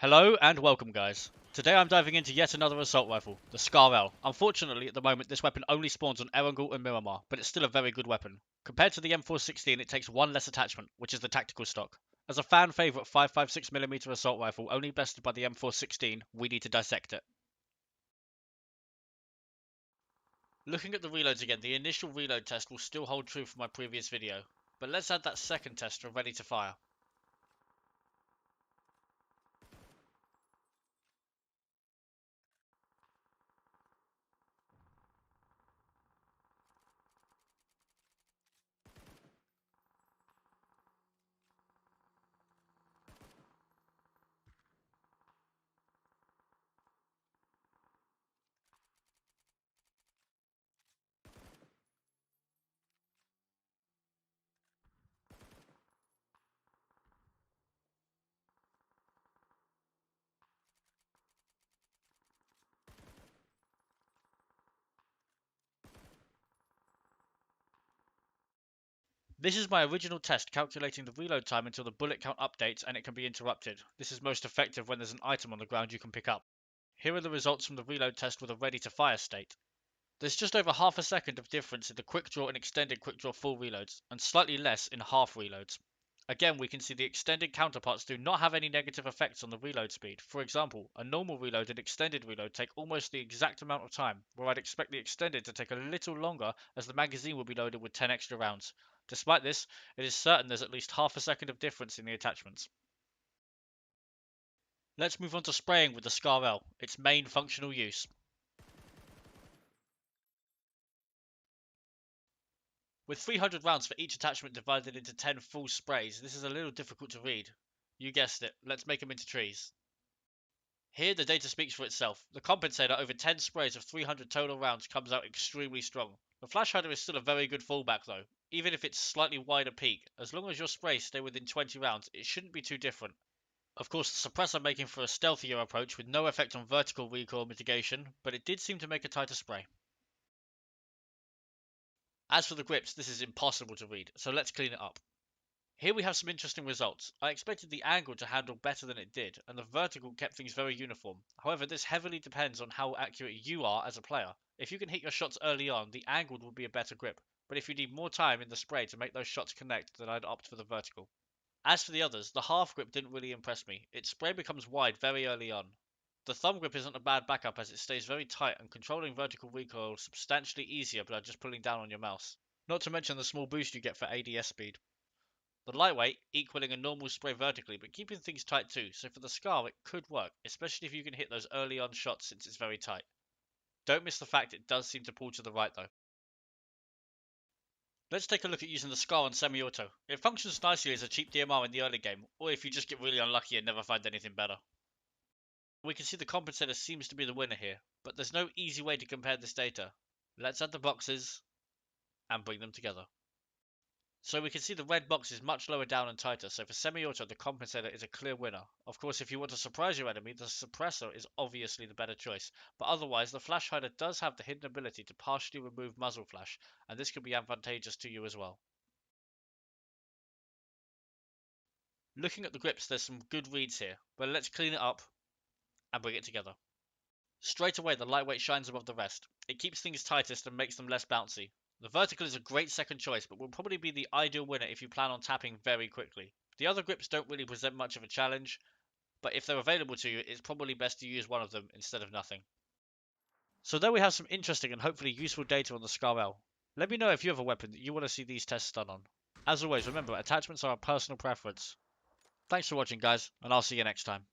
Hello and welcome guys. Today I'm diving into yet another assault rifle, the Scar-L. Unfortunately at the moment this weapon only spawns on Erangel and Miramar, but it's still a very good weapon. Compared to the M416 it takes one less attachment, which is the tactical stock. As a fan favourite 5.56mm assault rifle only bested by the M416, we need to dissect it. Looking at the reloads again, the initial reload test will still hold true from my previous video, but let's add that second test for ready to fire. This is my original test calculating the reload time until the bullet count updates and it can be interrupted. This is most effective when there's an item on the ground you can pick up. Here are the results from the reload test with a ready to fire state. There's just over half a second of difference in the quick draw and extended quick draw full reloads, and slightly less in half reloads. Again, we can see the extended counterparts do not have any negative effects on the reload speed. For example, a normal reload and extended reload take almost the exact amount of time, where I'd expect the extended to take a little longer as the magazine will be loaded with 10 extra rounds. Despite this, it is certain there's at least half a second of difference in the attachments. Let's move on to spraying with the Scar-L, its main functional use. With 300 rounds for each attachment divided into 10 full sprays, this is a little difficult to read. You guessed it, let's make them into trees. Here the data speaks for itself. The compensator over 10 sprays of 300 total rounds comes out extremely strong. The flash hider is still a very good fallback though, even if it's slightly wider peak. As long as your sprays stay within 20 rounds, it shouldn't be too different. Of course, the suppressor making for a stealthier approach with no effect on vertical recoil mitigation, but it did seem to make a tighter spray. As for the grips, this is impossible to read, so let's clean it up. Here we have some interesting results. I expected the angle to handle better than it did, and the vertical kept things very uniform. However, this heavily depends on how accurate you are as a player. If you can hit your shots early on, the angled will be a better grip, but if you need more time in the spray to make those shots connect, then I'd opt for the vertical. As for the others, the half grip didn't really impress me. Its spray becomes wide very early on. The thumb grip isn't a bad backup as it stays very tight and controlling vertical recoil is substantially easier by just pulling down on your mouse. Not to mention the small boost you get for ADS speed. The lightweight, equaling a normal spray vertically but keeping things tight too, so for the Scar it could work, especially if you can hit those early on shots since it's very tight. Don't miss the fact it does seem to pull to the right though. Let's take a look at using the Scar on semi-auto. It functions nicely as a cheap DMR in the early game, or if you just get really unlucky and never find anything better. We can see the compensator seems to be the winner here, but there's no easy way to compare this data. Let's add the boxes and bring them together. So we can see the red box is much lower down and tighter, so for semi-auto the compensator is a clear winner. Of course, if you want to surprise your enemy, the suppressor is obviously the better choice, but otherwise the flash hider does have the hidden ability to partially remove muzzle flash, and this could be advantageous to you as well. Looking at the grips, there's some good reads here, but let's clean it up and bring it together. Straight away the lightweight shines above the rest. It keeps things tightest and makes them less bouncy. The vertical is a great second choice, but will probably be the ideal winner if you plan on tapping very quickly. The other grips don't really present much of a challenge, but if they're available to you, it's probably best to use one of them instead of nothing. So there we have some interesting and hopefully useful data on the Scar-L. Let me know if you have a weapon that you want to see these tests done on. As always, remember, attachments are a personal preference. Thanks for watching guys, and I'll see you next time.